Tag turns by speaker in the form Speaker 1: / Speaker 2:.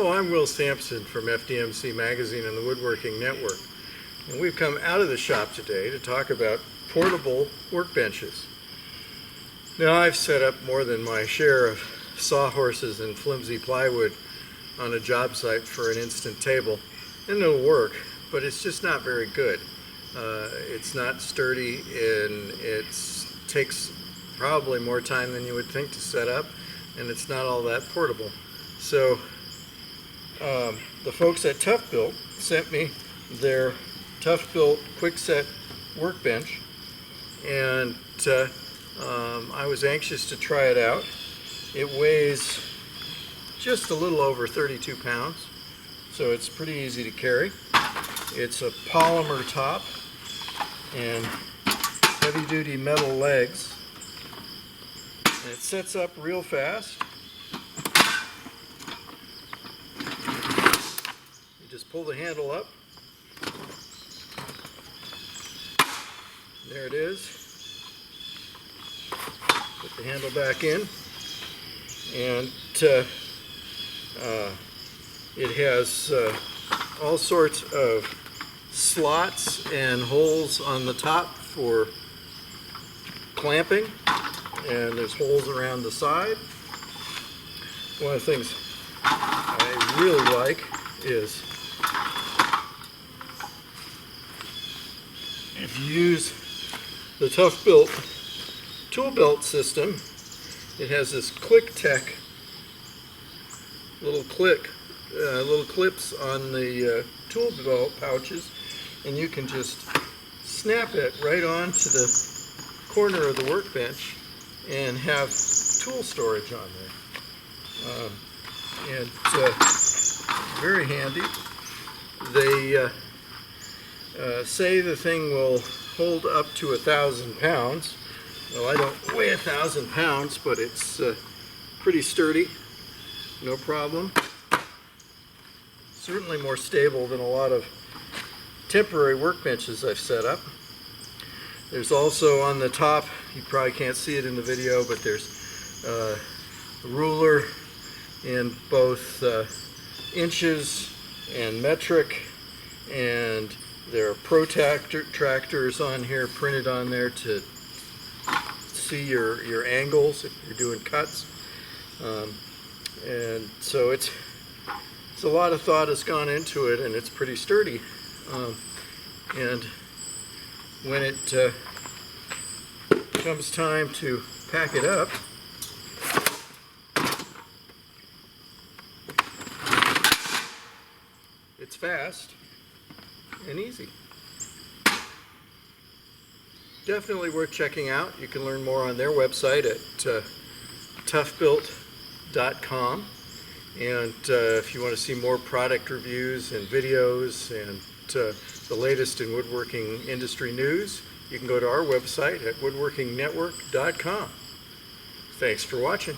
Speaker 1: Hello, I'm Will Sampson from FDMC Magazine and the Woodworking Network. And we've come out of the shop today to talk about portable workbenches. Now, I've set up more than my share of sawhorses and flimsy plywood on a job site for an instant table, and it'll work, but it's just not very good. It's not sturdy, and it takes probably more time than you would think to set up, and it's not all that portable. So the folks at ToughBuilt sent me their ToughBuilt QuickSet workbench, and I was anxious to try it out. It weighs just a little over 32 pounds, so it's pretty easy to carry. It's a polymer top and heavy-duty metal legs, and it sets up real fast. You just pull the handle up. There it is. Put the handle back in, and it has all sorts of slots and holes on the top for clamping, and there's holes around the side. One of the things I really like is if you use the ToughBuilt tool belt system, it has this Click Tech little clips on the tool belt pouches, and you can just snap it right onto the corner of the workbench and have tool storage on there. And very handy. They say the thing will hold up to 1,000 pounds. Well, I don't weigh 1,000 pounds, but it's pretty sturdy, no problem. Certainly more stable than a lot of temporary workbenches I've set up. There's also on the top, you probably can't see it in the video, but there's a ruler in both inches and metric, and there are protractors on here printed on there to see your angles if you're doing cuts. And so it's a lot of thought has gone into it, and it's pretty sturdy. And when it comes time to pack it up, it's fast and easy. Definitely worth checking out. You can learn more on their website at toughbuilt.com. And if you want to see more product reviews and videos and the latest in woodworking industry news, you can go to our website at woodworkingnetwork.com. Thanks for watching.